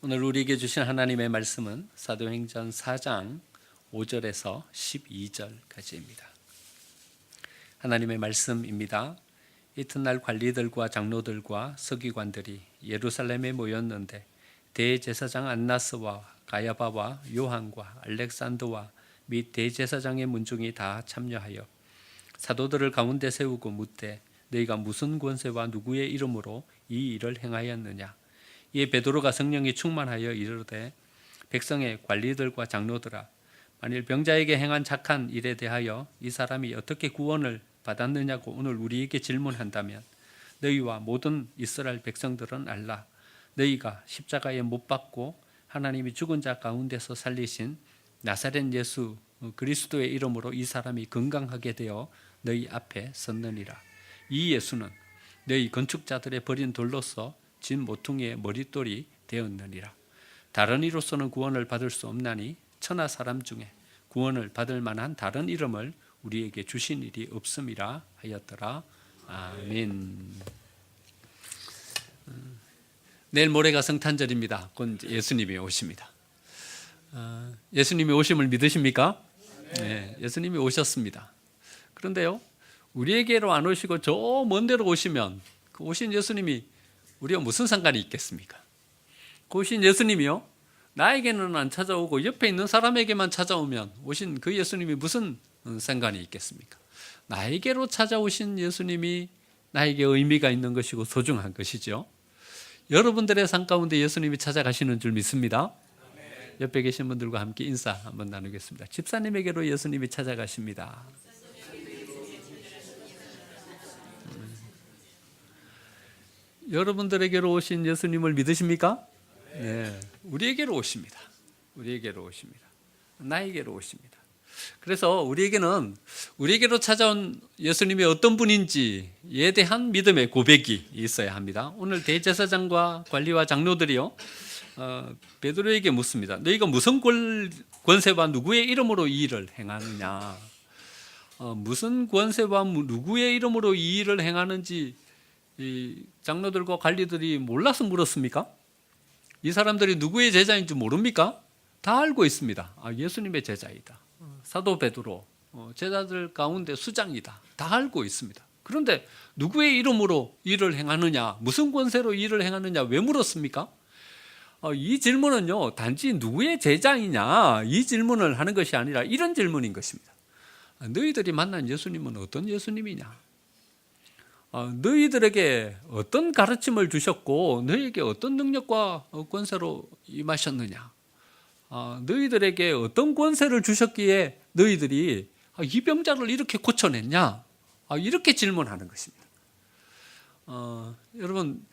오늘 우리에게 주신 하나님의 말씀은 사도행전 4장 5절에서 12절까지입니다. 하나님의 말씀입니다. 이튿날 관리들과 장로들과 서기관들이 예루살렘에 모였는데 대제사장 안나스와 가야바와 요한과 알렉산더와 및 대제사장의 문중이 다 참여하여 사도들을 가운데 세우고 묻되 너희가 무슨 권세와 누구의 이름으로 이 일을 행하였느냐. 이에 베드로가 성령이 충만하여 이르되 백성의 관리들과 장로들아, 만일 병자에게 행한 착한 일에 대하여 이 사람이 어떻게 구원을 받았느냐고 오늘 우리에게 질문한다면 너희와 모든 이스라엘 백성들은 알라. 너희가 십자가에 못 박고 하나님이 죽은 자 가운데서 살리신 나사렛 예수 그리스도의 이름으로 이 사람이 건강하게 되어 너희 앞에 섰느니라. 이 예수는 너희 건축자들의 버린 돌로서 진 모퉁이의 머릿돌이 되었느니라. 다른 이로서는 구원을 받을 수 없나니 천하 사람 중에 구원을 받을 만한 다른 이름을 우리에게 주신 일이 없음이라 하였더라. 아멘. 내일 모레가 성탄절입니다. 곧 예수님이 오십니다. 예수님이 오심을 믿으십니까? 네, 예수님이 오셨습니다. 그런데요, 우리에게로 안 오시고 저 먼 데로 오시면 그 오신 예수님이 우리가 무슨 상관이 있겠습니까? 그 오신 예수님이요, 나에게는 안 찾아오고 옆에 있는 사람에게만 찾아오면 오신 그 예수님이 무슨 상관이 있겠습니까? 나에게로 찾아오신 예수님이 나에게 의미가 있는 것이고 소중한 것이죠. 여러분들의 삶 가운데 예수님이 찾아가시는 줄 믿습니다. 옆에 계신 분들과 함께 인사 한번 나누겠습니다. 집사님에게로 예수님이 찾아가십니다. 여러분들에게로 오신 예수님을 믿으십니까? 네, 우리에게로 오십니다. 우리에게로 오십니다. 나에게로 오십니다. 그래서 우리에게로 찾아온 예수님이 어떤 분인지에 대한 믿음의 고백이 있어야 합니다. 오늘 대제사장과 관리와 장로들이요, 베드로에게 묻습니다. 너희가 무슨 권세와 누구의 이름으로 이 일을 행하느냐. 무슨 권세와 누구의 이름으로 이 일을 행하는지 이 장로들과 관리들이 몰라서 물었습니까? 이 사람들이 누구의 제자인지 모릅니까? 다 알고 있습니다. 예수님의 제자이다. 사도 베드로, 제자들 가운데 수장이다. 다 알고 있습니다. 그런데 누구의 이름으로 일을 행하느냐, 무슨 권세로 일을 행하느냐, 왜 물었습니까? 이 질문은요, 단지 누구의 제자이냐 이 질문을 하는 것이 아니라 이런 질문인 것입니다. 너희들이 만난 예수님은 어떤 예수님이냐? 너희들에게 어떤 가르침을 주셨고 너희에게 어떤 능력과 권세로 임하셨느냐? 너희들에게 어떤 권세를 주셨기에 너희들이 이 병자를 이렇게 고쳐냈냐? 이렇게 질문하는 것입니다. 여러분,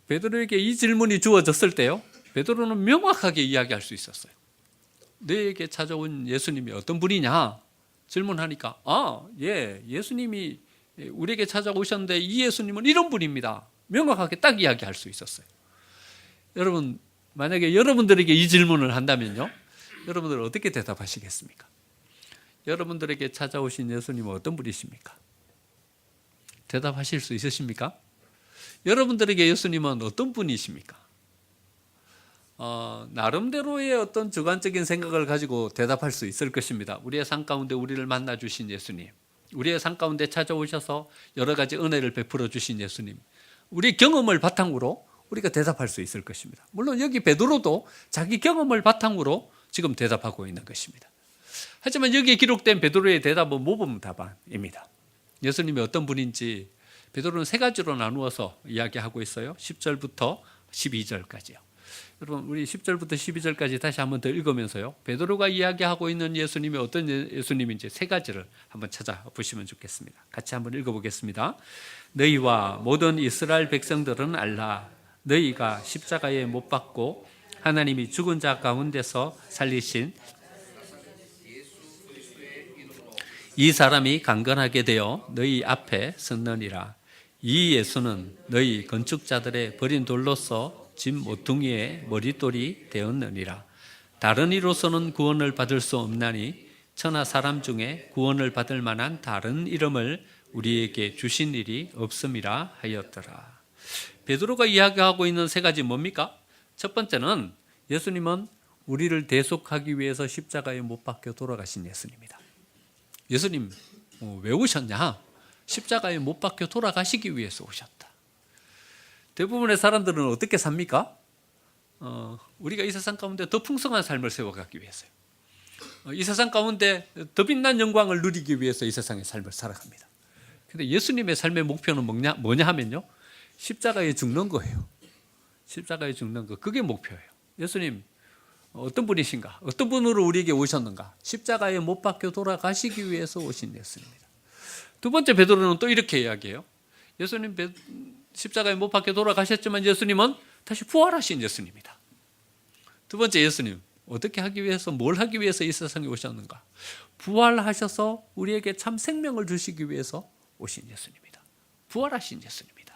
베드로에게 이 질문이 주어졌을 때요, 베드로는 명확하게 이야기할 수 있었어요. 너희에게 찾아온 예수님이 어떤 분이냐? 질문하니까 예수님이 우리에게 찾아오셨는데 이 예수님은 이런 분입니다. 명확하게 딱 이야기할 수 있었어요. 여러분, 만약에 여러분들에게 이 질문을 한다면요, 여러분들은 어떻게 대답하시겠습니까? 여러분들에게 찾아오신 예수님은 어떤 분이십니까? 대답하실 수 있으십니까? 여러분들에게 예수님은 어떤 분이십니까? 나름대로의 어떤 주관적인 생각을 가지고 대답할 수 있을 것입니다. 우리의 삶 가운데 우리를 만나 주신 예수님, 우리의 삶 가운데 찾아오셔서 여러 가지 은혜를 베풀어 주신 예수님, 우리 경험을 바탕으로 우리가 대답할 수 있을 것입니다. 물론 여기 베드로도 자기 경험을 바탕으로 지금 대답하고 있는 것입니다. 하지만 여기에 기록된 베드로의 대답은 모범 답안입니다. 예수님이 어떤 분인지 베드로는 세 가지로 나누어서 이야기하고 있어요. 10절부터 12절까지요. 여러분, 우리 10절부터 12절까지 다시 한번 더 읽으면서요, 베드로가 이야기하고 있는 예수님이 어떤 예수님인지 세 가지를 한번 찾아보시면 좋겠습니다. 같이 한번 읽어보겠습니다. 너희와 모든 이스라엘 백성들은 알라. 너희가 십자가에 못 박고 하나님이 죽은 자 가운데서 살리신 이 사람이 강건하게 되어 너희 앞에 섰느니라. 이 예수는 너희 건축자들의 버린 돌로서 진 모퉁이의 머릿돌이 되었느니라. 다른 이로서는 구원을 받을 수 없나니 천하 사람 중에 구원을 받을 만한 다른 이름을 우리에게 주신 일이 없음이라 하였더라. 베드로가 이야기하고 있는 세 가지 뭡니까? 첫 번째는 예수님은 우리를 대속하기 위해서 십자가에 못 박혀 돌아가신 예수님이다. 예수님 왜 오셨냐? 십자가에 못 박혀 돌아가시기 위해서 오셨다. 대부분의 사람들은 어떻게 삽니까? 우리가 이 세상 가운데 더 풍성한 삶을 세워가기 위해서요. 이 세상 가운데 더 빛난 영광을 누리기 위해서 이 세상의 삶을 살아갑니다. 근데 예수님의 삶의 목표는 뭐냐 하면요, 십자가에 죽는 거예요. 십자가에 죽는 거, 그게 목표예요. 예수님 어떤 분이신가? 어떤 분으로 우리에게 오셨는가? 십자가에 못 박혀 돌아가시기 위해서 오신 예수님입니다. 두 번째 베드로는 또 이렇게 이야기해요. 예수님 십자가에 못 박혀 돌아가셨지만 예수님은 다시 부활하신 예수님이다. 두 번째, 예수님 어떻게 하기 위해서, 뭘 하기 위해서 이 세상에 오셨는가? 부활하셔서 우리에게 참 생명을 주시기 위해서 오신 예수님이다. 부활하신 예수님이다.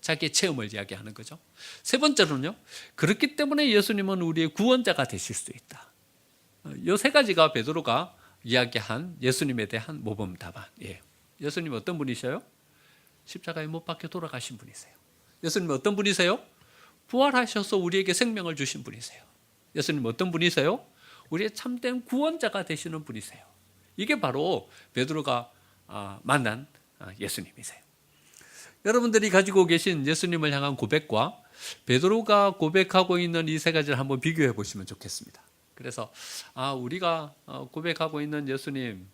자기의 체험을 이야기하는 거죠. 세 번째로는요, 그렇기 때문에 예수님은 우리의 구원자가 되실 수 있다. 이 세 가지가 베드로가 이야기한 예수님에 대한 모범 답안이에요. 예수님 어떤 분이셔요? 십자가에 못 박혀 돌아가신 분이세요. 예수님 어떤 분이세요? 부활하셔서 우리에게 생명을 주신 분이세요. 예수님 어떤 분이세요? 우리의 참된 구원자가 되시는 분이세요. 이게 바로 베드로가 만난 예수님이세요. 여러분들이 가지고 계신 예수님을 향한 고백과 베드로가 고백하고 있는 이 세 가지를 한번 비교해 보시면 좋겠습니다. 그래서 우리가 고백하고 있는 예수님,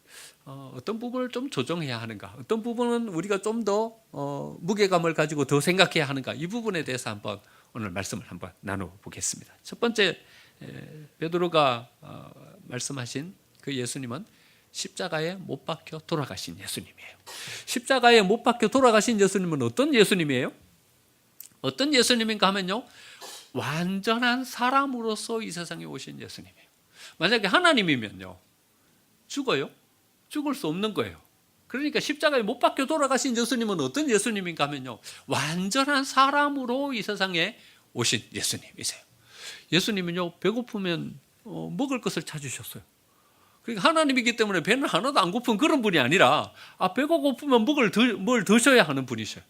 어떤 부분을 좀 조정해야 하는가, 어떤 부분은 우리가 좀 더 무게감을 가지고 더 생각해야 하는가, 이 부분에 대해서 한번 오늘 말씀을 한번 나눠보겠습니다. 첫 번째, 베드로가 말씀하신 그 예수님은 십자가에 못 박혀 돌아가신 예수님이에요. 십자가에 못 박혀 돌아가신 예수님은 어떤 예수님이에요? 어떤 예수님인가 하면요, 완전한 사람으로서 이 세상에 오신 예수님이에요. 만약에 하나님이면요, 죽어요? 죽을 수 없는 거예요. 그러니까 십자가에 못 박혀 돌아가신 예수님은 어떤 예수님인가 하면요, 완전한 사람으로 이 세상에 오신 예수님이세요. 예수님은요, 배고프면 먹을 것을 찾으셨어요. 그러니까 하나님이기 때문에 배는 하나도 안 고픈 그런 분이 아니라 배가 고프면 뭘 드셔야 하는 분이셔요.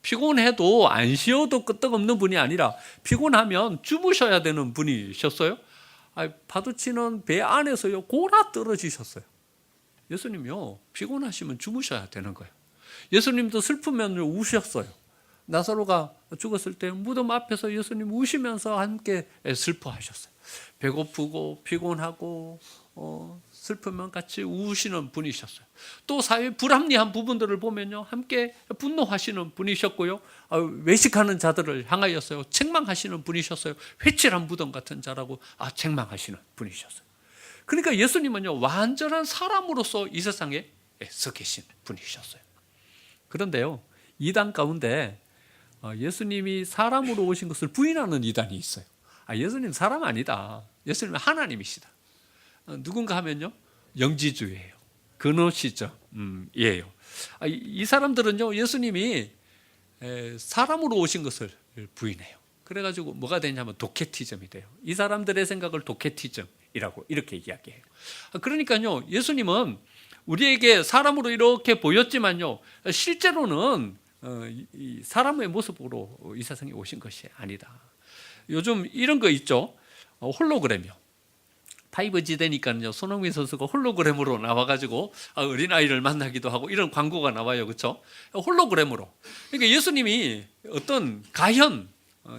피곤해도 안 쉬어도 끄떡없는 분이 아니라 피곤하면 주무셔야 되는 분이셨어요. 파도치는 배 안에서요, 골아 떨어지셨어요. 예수님요, 피곤하시면 주무셔야 되는 거예요. 예수님도 슬프면 우셨어요. 나사로가 죽었을 때 무덤 앞에서 예수님 우시면서 함께 슬퍼하셨어요. 배고프고 피곤하고 슬프면 같이 우시는 분이셨어요. 또 사회 불합리한 부분들을 보면요, 함께 분노하시는 분이셨고요, 외식하는 자들을 향하여서요, 책망하시는 분이셨어요. 회칠한 무덤 같은 자라고 책망하시는 분이셨어요. 그러니까 예수님은요, 완전한 사람으로서 이 세상에 서 계신 분이셨어요. 그런데요, 이단 가운데 예수님이 사람으로 오신 것을 부인하는 이단이 있어요. 예수님 사람 아니다. 예수님은 하나님이시다. 누군가 하면요, 영지주의예요. 그노시즘이에요. 이 사람들은요, 예수님이 사람으로 오신 것을 부인해요. 그래가지고 뭐가 되냐면 도케티즘이 돼요. 이 사람들의 생각을 도케티즘이라고 이렇게 이야기해요. 그러니까요, 예수님은 우리에게 사람으로 이렇게 보였지만요, 실제로는 이 사람의 모습으로 이 세상에 오신 것이 아니다. 요즘 이런 거 있죠. 홀로그램이요. 5G 되니까요, 손흥민 선수가 홀로그램으로 나와가지고 어린아이를 만나기도 하고 이런 광고가 나와요. 그렇죠? 홀로그램으로. 그러니까 예수님이 어떤 가현,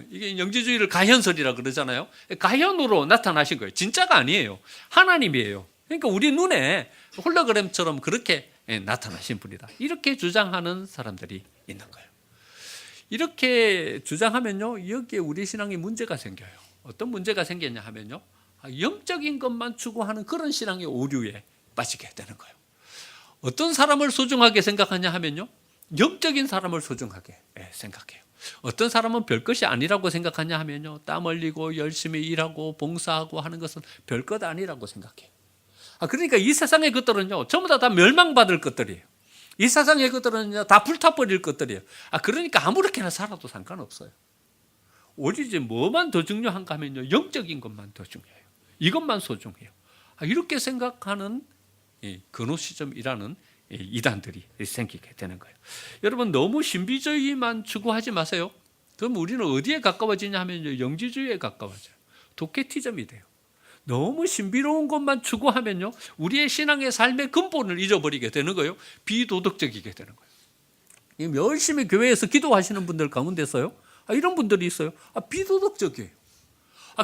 이게 영지주의를 가현설이라 그러잖아요. 가현으로 나타나신 거예요. 진짜가 아니에요. 하나님이에요. 그러니까 우리 눈에 홀로그램처럼 그렇게 나타나신 분이다. 이렇게 주장하는 사람들이 있는 거예요. 이렇게 주장하면요, 여기에 우리 신앙에 문제가 생겨요. 어떤 문제가 생겼냐 하면요, 영적인 것만 추구하는 그런 신앙의 오류에 빠지게 되는 거예요. 어떤 사람을 소중하게 생각하냐 하면요, 영적인 사람을 소중하게 생각해요. 어떤 사람은 별것이 아니라고 생각하냐 하면요, 땀 흘리고 열심히 일하고 봉사하고 하는 것은 별것 아니라고 생각해요. 그러니까 이 세상의 것들은요, 전부 다 멸망받을 것들이에요. 이 세상의 것들은 다 불타버릴 것들이에요. 그러니까 아무렇게나 살아도 상관없어요. 오직 뭐만 더 중요한가 하면요, 영적인 것만 더 중요해요. 이것만 소중해요. 이렇게 생각하는 그노시즘이라는 이단들이 생기게 되는 거예요. 여러분, 너무 신비주의만 추구하지 마세요. 그럼 우리는 어디에 가까워지냐 하면 영지주의에 가까워져요. 도케티즘이 돼요. 너무 신비로운 것만 추구하면요, 우리의 신앙의 삶의 근본을 잊어버리게 되는 거예요. 비도덕적이게 되는 거예요. 열심히 교회에서 기도하시는 분들 가운데서요, 이런 분들이 있어요. 비도덕적이에요.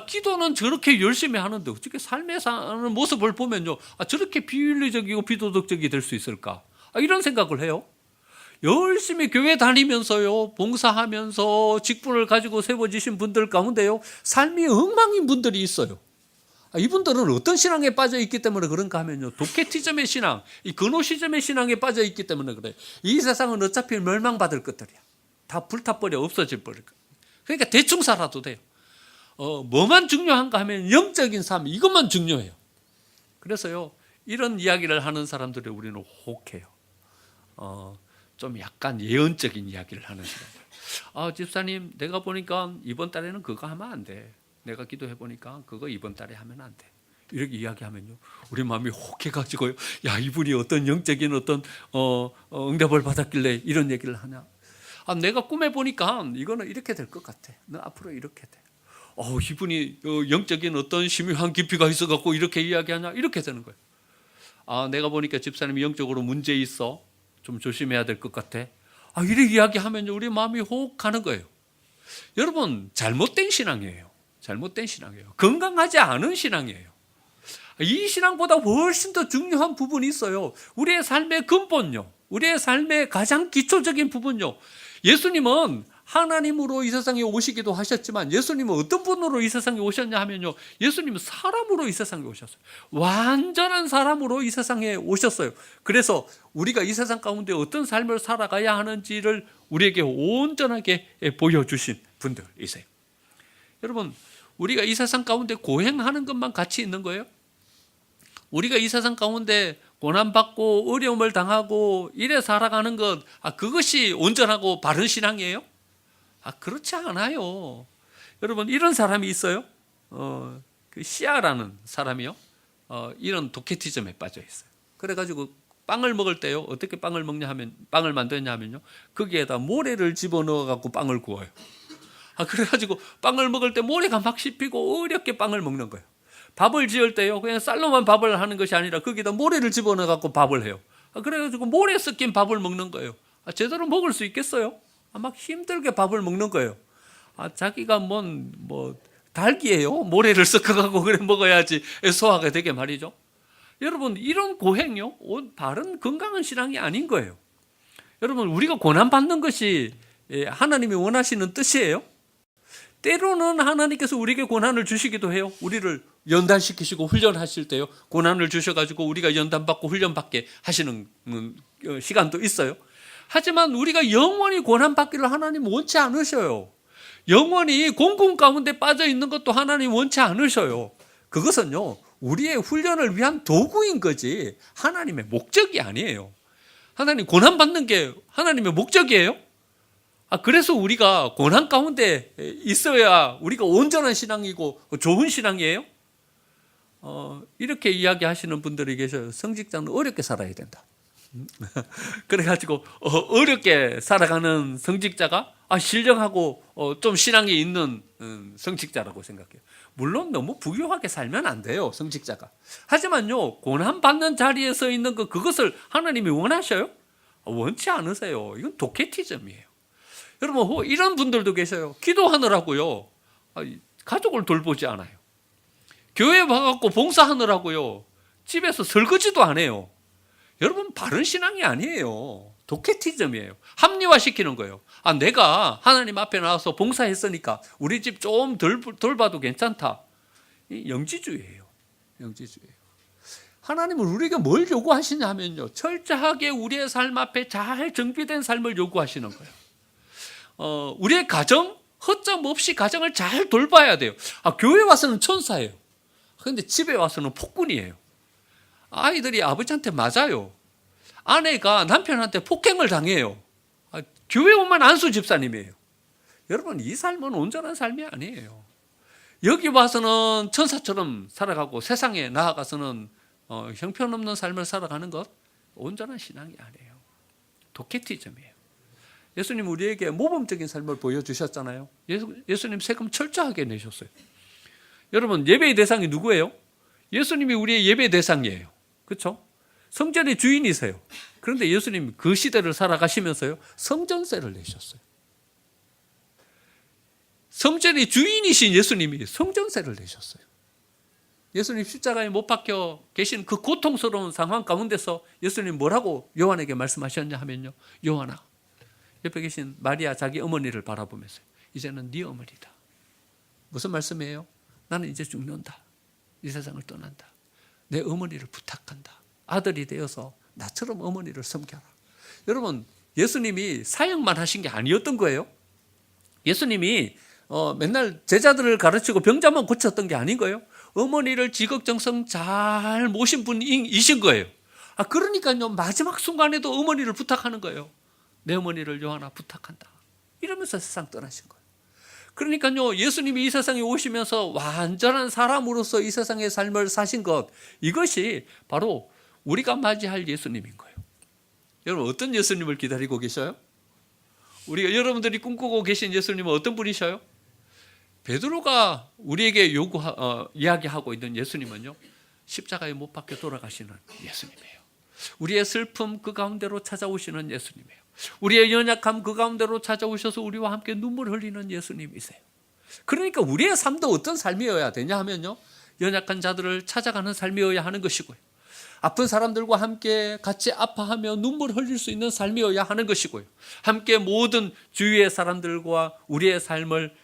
기도는 저렇게 열심히 하는데 어떻게 삶에 사는 모습을 보면요, 저렇게 비윤리적이고 비도덕적이 될 수 있을까? 이런 생각을 해요. 열심히 교회 다니면서요, 봉사하면서 직분을 가지고 세워지신 분들 가운데요, 삶이 엉망인 분들이 있어요. 이분들은 어떤 신앙에 빠져 있기 때문에 그런가 하면요, 도케티즘의 신앙, 이 그노시즘의 신앙에 빠져 있기 때문에 그래요. 이 세상은 어차피 멸망받을 것들이야. 다 불타버려, 없어질 버릴 거야. 그러니까 대충 살아도 돼요. 뭐만 중요한가 하면 영적인 삶, 이것만 중요해요. 그래서요, 이런 이야기를 하는 사람들을 우리는 혹해요. 좀 약간 예언적인 이야기를 하는 사람들. 집사님, 내가 보니까 이번 달에는 그거 하면 안 돼. 내가 기도해 보니까 그거 이번 달에 하면 안 돼. 이렇게 이야기하면요, 우리 마음이 혹해가지고요, 야, 이분이 어떤 영적인 어떤 응답을 받았길래 이런 얘기를 하냐. 내가 꿈에 보니까 이거는 이렇게 될 것 같아. 너 앞으로 이렇게 돼. 이분이 영적인 어떤 심오한 깊이가 있어갖고 이렇게 이야기하냐, 이렇게 되는 거예요. 내가 보니까 집사님이 영적으로 문제 있어. 좀 조심해야 될 것 같아. 이렇게 이야기하면요, 우리 마음이 혹 가는 거예요. 여러분, 잘못된 신앙이에요. 잘못된 신앙이에요. 건강하지 않은 신앙이에요. 이 신앙보다 훨씬 더 중요한 부분이 있어요. 우리의 삶의 근본요, 우리의 삶의 가장 기초적인 부분요. 예수님은 하나님으로 이 세상에 오시기도 하셨지만, 예수님은 어떤 분으로 이 세상에 오셨냐 하면요, 예수님은 사람으로 이 세상에 오셨어요. 완전한 사람으로 이 세상에 오셨어요. 그래서 우리가 이 세상 가운데 어떤 삶을 살아가야 하는지를 우리에게 온전하게 보여주신 분들이세요. 여러분, 우리가 이 세상 가운데 고행하는 것만 가치 있는 거예요? 우리가 이 세상 가운데 고난받고 어려움을 당하고 이래 살아가는 것, 그것이 온전하고 바른 신앙이에요? 그렇지 않아요. 여러분, 이런 사람이 있어요. 그 시아라는 사람이요, 이런 도케티즘에 빠져 있어요. 그래가지고 빵을 먹을 때요, 어떻게 빵을 먹냐 하면, 빵을 만드냐 하면요, 거기에다 모래를 집어넣어 갖고 빵을 구워요. 그래가지고 빵을 먹을 때 모래가 막 씹히고 어렵게 빵을 먹는 거예요. 밥을 지을 때요, 그냥 쌀로만 밥을 하는 것이 아니라 거기다 모래를 집어넣어 갖고 밥을 해요. 그래가지고 모래 섞인 밥을 먹는 거예요. 제대로 먹을 수 있겠어요? 막 힘들게 밥을 먹는 거예요. 자기가 닭이에요. 모래를 섞어갖고 그래 먹어야지 소화가 되게 말이죠. 여러분, 이런 고행요, 바른 건강한 신앙이 아닌 거예요. 여러분, 우리가 고난받는 것이 하나님이 원하시는 뜻이에요? 때로는 하나님께서 우리에게 고난을 주시기도 해요. 우리를 연단시키시고 훈련하실 때요, 고난을 주셔가지고 우리가 연단받고 훈련받게 하시는 시간도 있어요. 하지만 우리가 영원히 고난받기를 하나님 원치 않으셔요. 영원히 공공 가운데 빠져 있는 것도 하나님 원치 않으셔요. 그것은요, 우리의 훈련을 위한 도구인 거지 하나님의 목적이 아니에요. 하나님 고난받는 게 하나님의 목적이에요? 그래서 우리가 고난 가운데 있어야 우리가 온전한 신앙이고 좋은 신앙이에요? 이렇게 이야기하시는 분들이 계셔요. 성직자는 어렵게 살아야 된다. 그래가지고 어렵게 살아가는 성직자가 신령하고 좀 신앙이 있는 성직자라고 생각해요. 물론 너무 부유하게 살면 안 돼요, 성직자가. 하지만요, 고난받는 자리에 서 있는 그것을 하나님이 원하셔요? 원치 않으세요. 이건 도케티즘이에요. 여러분, 이런 분들도 계셔요. 기도하느라고요, 가족을 돌보지 않아요. 교회 와갖고 봉사하느라고요, 집에서 설거지도 안 해요. 여러분, 바른 신앙이 아니에요. 도케티즘이에요. 합리화시키는 거예요. 내가 하나님 앞에 나와서 봉사했으니까 우리 집 좀 돌봐도 괜찮다. 영지주의예요. 영지주의예요. 하나님은 우리에게 뭘 요구하시냐 하면요, 철저하게 우리의 삶 앞에 잘 정비된 삶을 요구하시는 거예요. 우리의 가정, 허점 없이 가정을 잘 돌봐야 돼요. 교회 와서는 천사예요. 그런데 집에 와서는 폭군이에요. 아이들이 아버지한테 맞아요. 아내가 남편한테 폭행을 당해요. 교회 오면 안수 집사님이에요. 여러분, 이 삶은 온전한 삶이 아니에요. 여기 와서는 천사처럼 살아가고 세상에 나아가서는 형편없는 삶을 살아가는 것, 온전한 신앙이 아니에요. 도케티즘이에요. 예수님 우리에게 모범적인 삶을 보여주셨잖아요. 예수님 세금 철저하게 내셨어요. 여러분, 예배의 대상이 누구예요? 예수님이 우리의 예배 대상이에요. 그렇죠? 성전의 주인이세요. 그런데 예수님 그 시대를 살아가시면서요, 성전세를 내셨어요. 성전의 주인이신 예수님이 성전세를 내셨어요. 예수님 십자가에 못 박혀 계신 그 고통스러운 상황 가운데서 예수님 뭐라고 요한에게 말씀하셨냐 하면요, 요한아, 옆에 계신 마리아 자기 어머니를 바라보면서 이제는 네 어머니다. 무슨 말씀이에요? 나는 이제 죽는다. 이 세상을 떠난다. 내 어머니를 부탁한다. 아들이 되어서 나처럼 어머니를 섬겨라. 여러분, 예수님이 사역만 하신 게 아니었던 거예요. 예수님이 맨날 제자들을 가르치고 병자만 고쳤던 게 아닌 거예요. 어머니를 지극정성 잘 모신 분이신 거예요. 그러니까요, 마지막 순간에도 어머니를 부탁하는 거예요. 내 어머니를 요한아 부탁한다. 이러면서 세상 떠나신 거예요. 그러니까요, 예수님이 이 세상에 오시면서 완전한 사람으로서 이 세상의 삶을 사신 것, 이것이 바로 우리가 맞이할 예수님인 거예요. 여러분, 어떤 예수님을 기다리고 계셔요? 여러분들이 꿈꾸고 계신 예수님은 어떤 분이셔요? 베드로가 우리에게 이야기하고 있는 예수님은요, 십자가에 못 박혀 돌아가시는 예수님이에요. 우리의 슬픔 그 가운데로 찾아오시는 예수님이에요. 우리의 연약함 그 가운데로 찾아오셔서 우리와 함께 눈물 흘리는 예수님이세요. 그러니까 우리의 삶도 어떤 삶이어야 되냐 하면요, 연약한 자들을 찾아가는 삶이어야 하는 것이고요, 아픈 사람들과 함께 같이 아파하며 눈물 흘릴 수 있는 삶이어야 하는 것이고요, 함께 모든 주위의 사람들과 우리의 삶을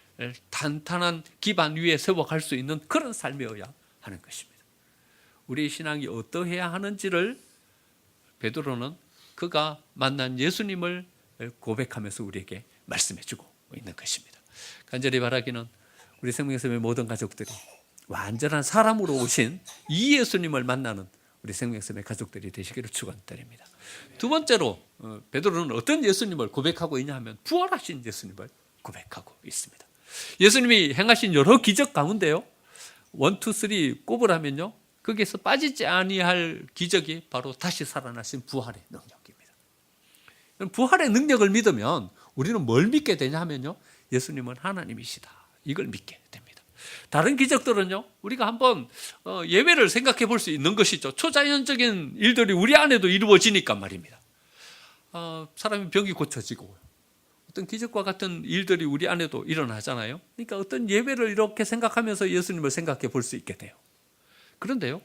탄탄한 기반 위에 세워갈 수 있는 그런 삶이어야 하는 것입니다. 우리의 신앙이 어떠해야 하는지를 베드로는 그가 만난 예수님을 고백하면서 우리에게 말씀해주고 있는 것입니다. 간절히 바라기는 우리 생명의 모든 가족들이 완전한 사람으로 오신 이 예수님을 만나는 우리 생명의 가족들이 되시기를 축원드립니다. 두 번째로 베드로는 어떤 예수님을 고백하고 있냐 하면 부활하신 예수님을 고백하고 있습니다. 예수님이 행하신 여러 기적 가운데요, 1, 2, 3 꼽으라면요, 거기에서 빠지지 아니할 기적이 바로 다시 살아나신 부활의 능력입니다. 부활의 능력을 믿으면 우리는 뭘 믿게 되냐 하면요, 예수님은 하나님이시다, 이걸 믿게 됩니다. 다른 기적들은요, 우리가 한번 예외를 생각해 볼 수 있는 것이죠. 초자연적인 일들이 우리 안에도 이루어지니까 말입니다. 사람이 병이 고쳐지고 어떤 기적과 같은 일들이 우리 안에도 일어나잖아요. 그러니까 어떤 예외를 이렇게 생각하면서 예수님을 생각해 볼 수 있게 돼요. 그런데요,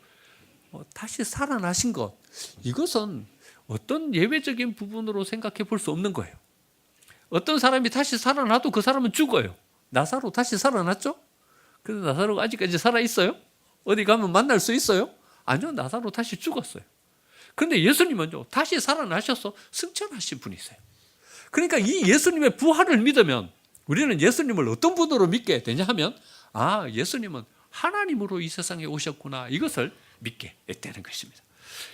다시 살아나신 것, 이것은 어떤 예외적인 부분으로 생각해 볼 수 없는 거예요. 어떤 사람이 다시 살아나도 그 사람은 죽어요. 나사로 다시 살아났죠? 그런데 나사로가 아직까지 살아있어요? 어디 가면 만날 수 있어요? 아니요, 나사로 다시 죽었어요. 그런데 예수님은요, 다시 살아나셔서 승천하신 분이세요. 그러니까 이 예수님의 부활을 믿으면 우리는 예수님을 어떤 분으로 믿게 되냐 하면, 예수님은 하나님으로 이 세상에 오셨구나, 이것을 믿게 되는 것입니다.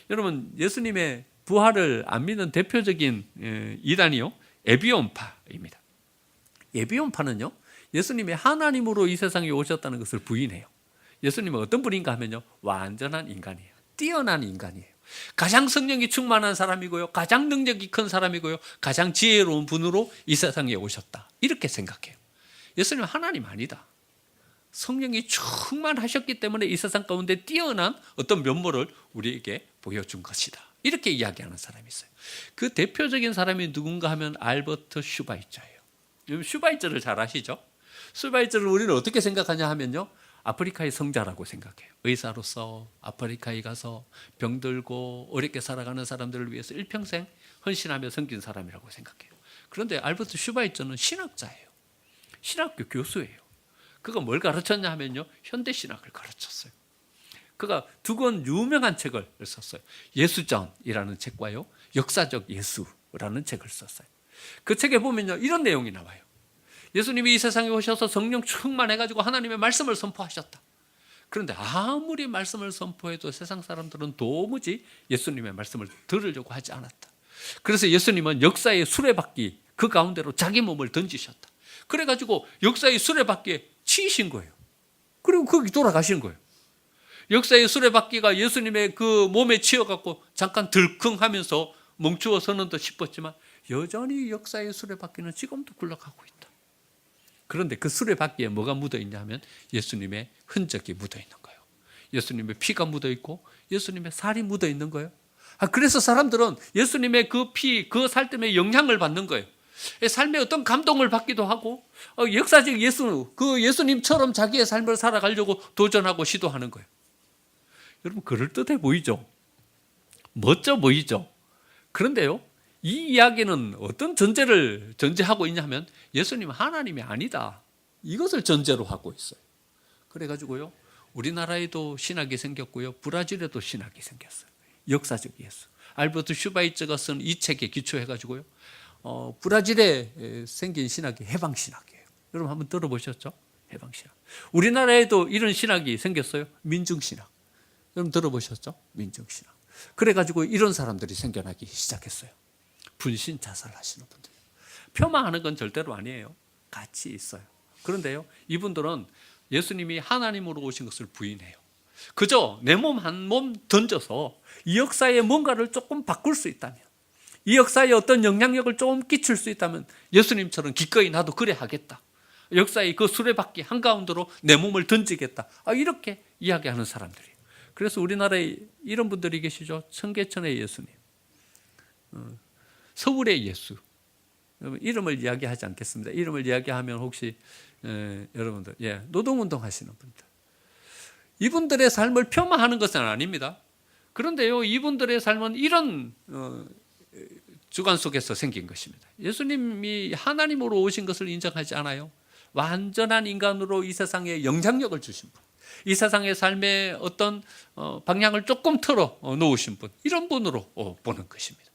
여러분, 예수님의 부활을 안 믿는 대표적인 이단이요, 에비온파입니다. 에비온파는요, 예수님이 하나님으로 이 세상에 오셨다는 것을 부인해요. 예수님은 어떤 분인가 하면요, 완전한 인간이에요. 뛰어난 인간이에요. 가장 성령이 충만한 사람이고요, 가장 능력이 큰 사람이고요, 가장 지혜로운 분으로 이 세상에 오셨다, 이렇게 생각해요. 예수님은 하나님 아니다. 성령이 충만하셨기 때문에 이 세상 가운데 뛰어난 어떤 면모를 우리에게 보여준 것이다, 이렇게 이야기하는 사람이 있어요. 그 대표적인 사람이 누군가 하면 알버트 슈바이처예요. 슈바이처를 잘 아시죠? 슈바이처를 우리는 어떻게 생각하냐 하면요, 아프리카의 성자라고 생각해요. 의사로서 아프리카에 가서 병들고 어렵게 살아가는 사람들을 위해서 일평생 헌신하며 섬긴 사람이라고 생각해요. 그런데 알버트 슈바이처는 신학자예요. 신학교 교수예요. 그가 뭘 가르쳤냐 하면요, 현대신학을 가르쳤어요. 그가 두 권 유명한 책을 썼어요. 예수전이라는 책과요, 역사적 예수라는 책을 썼어요. 그 책에 보면요, 이런 내용이 나와요. 예수님이 이 세상에 오셔서 성령 충만해가지고 하나님의 말씀을 선포하셨다. 그런데 아무리 말씀을 선포해도 세상 사람들은 도무지 예수님의 말씀을 들으려고 하지 않았다. 그래서 예수님은 역사의 수레바퀴 그 가운데로 자기 몸을 던지셨다. 그래가지고 역사의 수레바퀴에 치이신 거예요. 그리고 거기 돌아가신 거예요. 역사의 수레바퀴가 예수님의 그 몸에 치여갖고 잠깐 들컹하면서 멈추어서는 더 싶었지만 여전히 역사의 수레바퀴는 지금도 굴러가고 있다. 그런데 그 수레바퀴에 뭐가 묻어 있냐 하면 예수님의 흔적이 묻어 있는 거예요. 예수님의 피가 묻어 있고 예수님의 살이 묻어 있는 거예요. 그래서 사람들은 예수님의 그 피, 그 살 때문에 영향을 받는 거예요. 삶에 어떤 감동을 받기도 하고 역사적 그 예수님처럼 자기의 삶을 살아가려고 도전하고 시도하는 거예요. 여러분, 그럴듯해 보이죠? 멋져 보이죠? 그런데요, 이 이야기는 어떤 전제를 전제하고 있냐면 예수님은 하나님이 아니다, 이것을 전제로 하고 있어요. 그래가지고요, 우리나라에도 신학이 생겼고요, 브라질에도 신학이 생겼어요. 역사적 예수. 알버트 슈바이처가 쓴 이 책에 기초해가지고요, 브라질에 생긴 신학이 해방신학이에요. 여러분 한번 들어보셨죠? 해방신학. 우리나라에도 이런 신학이 생겼어요. 민중신학. 여러분 들어보셨죠? 민중신학. 그래가지고 이런 사람들이 생겨나기 시작했어요. 분신 자살하시는 분들. 폄하하는 건 절대로 아니에요. 같이 있어요. 그런데요, 이분들은 예수님이 하나님으로 오신 것을 부인해요. 그저 내 몸 한 몸 던져서 이 역사에 뭔가를 조금 바꿀 수 있다면, 이 역사에 어떤 영향력을 조금 끼칠 수 있다면 예수님처럼 기꺼이 나도 그래 하겠다. 역사의 그 수레바퀴 한가운데로 내 몸을 던지겠다. 이렇게 이야기하는 사람들이에요. 그래서 우리나라에 이런 분들이 계시죠. 청계천의 예수님, 서울의 예수. 이름을 이야기하지 않겠습니다. 이름을 이야기하면 혹시 여러분들 노동운동 하시는 분들, 이분들의 삶을 폄하하는 것은 아닙니다. 그런데요, 이분들의 삶은 이런 주관 속에서 생긴 것입니다. 예수님이 하나님으로 오신 것을 인정하지 않아요. 완전한 인간으로 이 세상에 영향력을 주신 분, 이 세상의 삶의 어떤 방향을 조금 틀어 놓으신 분, 이런 분으로 보는 것입니다.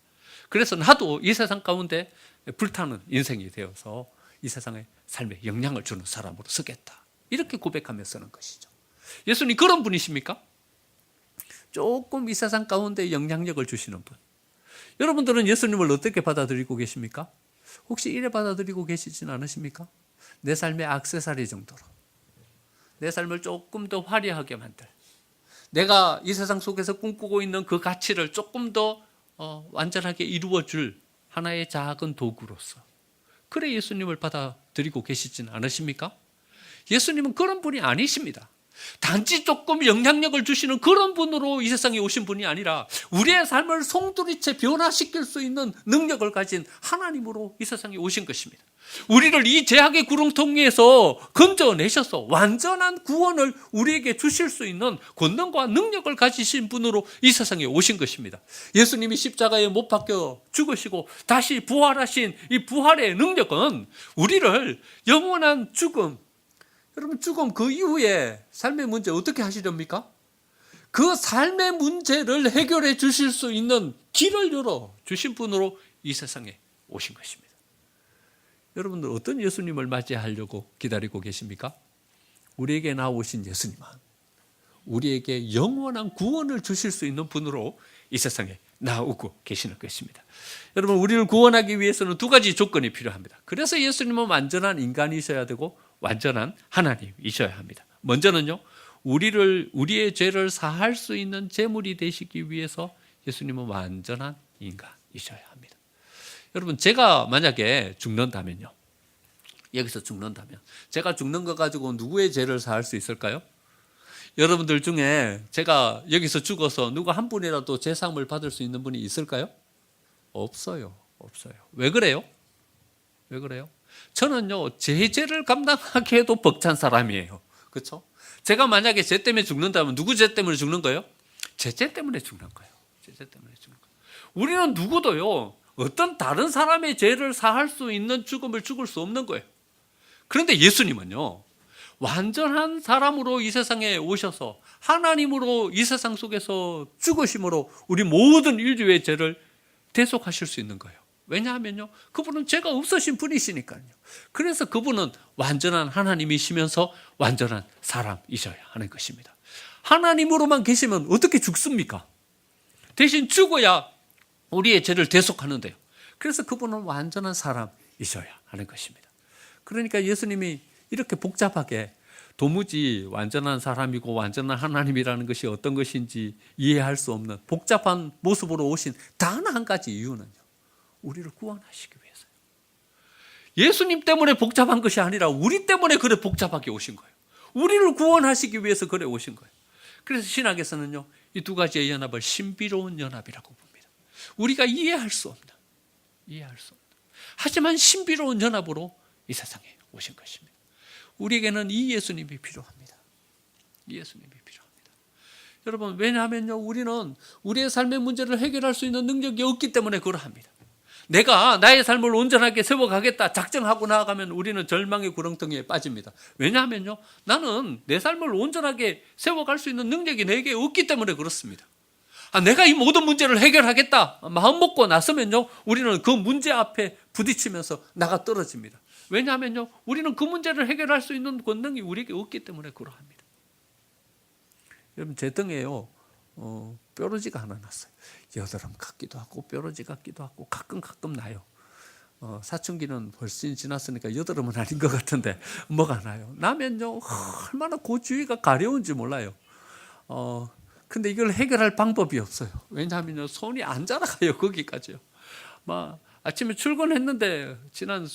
그래서 나도 이 세상 가운데 불타는 인생이 되어서 이 세상의 삶에 영향을 주는 사람으로 서겠다, 이렇게 고백하며 쓰는 것이죠. 예수님 그런 분이십니까? 조금 이 세상 가운데 영향력을 주시는 분. 여러분들은 예수님을 어떻게 받아들이고 계십니까? 혹시 이래 받아들이고 계시진 않으십니까? 내 삶의 액세서리 정도로, 내 삶을 조금 더 화려하게 만들, 내가 이 세상 속에서 꿈꾸고 있는 그 가치를 조금 더 완전하게 이루어줄 하나의 작은 도구로서, 그래 예수님을 받아들이고 계시진 않으십니까? 예수님은 그런 분이 아니십니다. 단지 조금 영향력을 주시는 그런 분으로 이 세상에 오신 분이 아니라 우리의 삶을 송두리째 변화시킬 수 있는 능력을 가진 하나님으로 이 세상에 오신 것입니다. 우리를 이 죄악의 구렁텅이에서 건져내셔서 완전한 구원을 우리에게 주실 수 있는 권능과 능력을 가지신 분으로 이 세상에 오신 것입니다. 예수님이 십자가에 못 박혀 죽으시고 다시 부활하신 이 부활의 능력은 우리를 영원한 죽음, 여러분 죽음 그 이후에 삶의 문제 어떻게 하시렵니까? 그 삶의 문제를 해결해 주실 수 있는 길을 열어 주신 분으로 이 세상에 오신 것입니다. 여러분들 어떤 예수님을 맞이하려고 기다리고 계십니까? 우리에게 나오신 예수님은 우리에게 영원한 구원을 주실 수 있는 분으로 이 세상에 나오고 계시는 것입니다. 여러분, 우리를 구원하기 위해서는 두 가지 조건이 필요합니다. 그래서 예수님은 완전한 인간이셔야 되고 완전한 하나님이셔야 합니다. 먼저는요, 우리의 죄를 사할 수 있는 제물이 되시기 위해서 예수님은 완전한 인간이셔야 합니다. 여러분, 제가 만약에 죽는다면요, 여기서 죽는다면 제가 죽는 거 가지고 누구의 죄를 사할 수 있을까요? 여러분들 중에 제가 여기서 죽어서 누구 한 분이라도 제사함을 받을 수 있는 분이 있을까요? 없어요. 왜 그래요? 저는요, 제 죄를 감당하기에도 벅찬 사람이에요. 그렇죠? 제가 만약에 죄 때문에 죽는다면 누구 죄 때문에 죽는 거예요? 제 죄 때문에 죽는 거예요. 우리는 누구도요, 어떤 다른 사람의 죄를 사할 수 있는 죽음을 죽을 수 없는 거예요. 그런데 예수님은요, 완전한 사람으로 이 세상에 오셔서 하나님으로 이 세상 속에서 죽으심으로 우리 모든 인류의 죄를 대속하실 수 있는 거예요. 왜냐하면요, 그분은 죄가 없으신 분이시니까요. 그래서 그분은 완전한 하나님이시면서 완전한 사람이셔야 하는 것입니다. 하나님으로만 계시면 어떻게 죽습니까? 대신 죽어야 우리의 죄를 대속하는데요. 그래서 그분은 완전한 사람이셔야 하는 것입니다. 그러니까 예수님이 이렇게 복잡하게 도무지 완전한 사람이고 완전한 하나님이라는 것이 어떤 것인지 이해할 수 없는 복잡한 모습으로 오신 단 한 가지 이유는요, 우리를 구원하시기 위해서요. 예수님 때문에 복잡한 것이 아니라 우리 때문에 그래 복잡하게 오신 거예요. 우리를 구원하시기 위해서 그래 오신 거예요. 그래서 신학에서는요, 이 두 가지의 연합을 신비로운 연합이라고 봅니다. 우리가 이해할 수 없는. 하지만 신비로운 연합으로 이 세상에 오신 것입니다. 우리에게는 이 예수님이 필요합니다. 이 예수님이 필요합니다. 여러분, 왜냐하면요, 우리는 우리의 삶의 문제를 해결할 수 있는 능력이 없기 때문에 그러합니다. 내가 나의 삶을 온전하게 세워가겠다 작정하고 나아가면 우리는 절망의 구렁텅이에 빠집니다. 왜냐하면요, 나는 내 삶을 온전하게 세워갈 수 있는 능력이 내게 없기 때문에 그렇습니다. 내가 이 모든 문제를 해결하겠다 마음 먹고 나서면요, 우리는 그 문제 앞에 부딪히면서 나가 떨어집니다. 왜냐하면요, 우리는 그 문제를 해결할 수 있는 권능이 우리에게 없기 때문에 그러합니다. 여러분, 제 등에요, 뾰루지가 하나 났어요. 여드름 같기도 하고 뾰루지 같기도 하고 가끔 나요. 사춘기는 훨씬 지났으니까 여드름은 아닌 것 같은데 뭐가 나요. 나면요, 얼마나 그 주위가 가려운지 몰라요. 근데 이걸 해결할 방법이 없어요. 왜냐하면요, 손이 안 자라가요. 거기까지요. 아침에 출근했는데 지난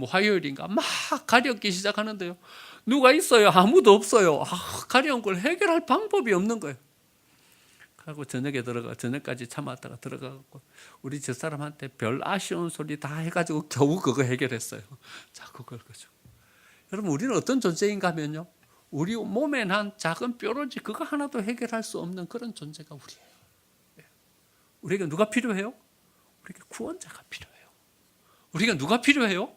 화요일인가 막 가렵기 시작하는데요, 누가 있어요? 아무도 없어요. 가려운 걸 해결할 방법이 없는 거예요. 하고 저녁까지 참았다가 들어가고 우리 집사람한테 별 아쉬운 소리 다 해가지고 겨우 그거 해결했어요. 자, 그걸 거죠. 여러분, 우리는 어떤 존재인가 하면요, 우리 몸에 난 작은 뾰루지 그거 하나도 해결할 수 없는 그런 존재가 우리예요. 우리에게 누가 필요해요? 우리에게 구원자가 필요해요. 우리가 누가 필요해요?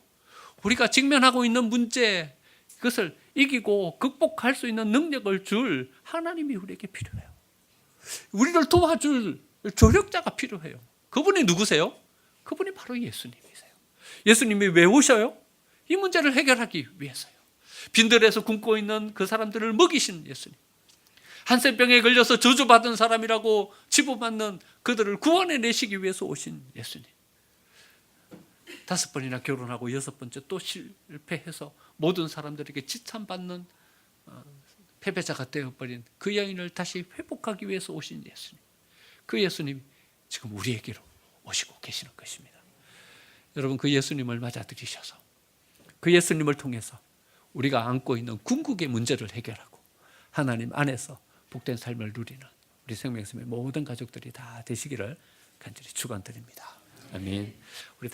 우리가 직면하고 있는 문제, 그것을 이기고 극복할 수 있는 능력을 줄 하나님이 우리에게 필요해요. 우리를 도와줄 조력자가 필요해요. 그분이 누구세요? 그분이 바로 예수님이세요. 예수님이 왜 오셔요? 이 문제를 해결하기 위해서요. 빈들에서 굶고 있는 그 사람들을 먹이신 예수님, 한센병에 걸려서 저주받은 사람이라고 치부받는 그들을 구원해내시기 위해서 오신 예수님, 5번이나 결혼하고 6번째 또 실패해서 모든 사람들에게 지참받는 패배자가 되어버린 그 여인을 다시 회복하기 위해서 오신 예수님, 그 예수님이 지금 우리에게로 오시고 계시는 것입니다. 여러분, 그 예수님을 맞아들이셔서 그 예수님을 통해서 우리가 안고 있는 궁극의 문제를 해결하고 하나님 안에서 복된 삶을 누리는 우리 생명샘의 모든 가족들이 다 되시기를 간절히 축원드립니다. 아멘. 우리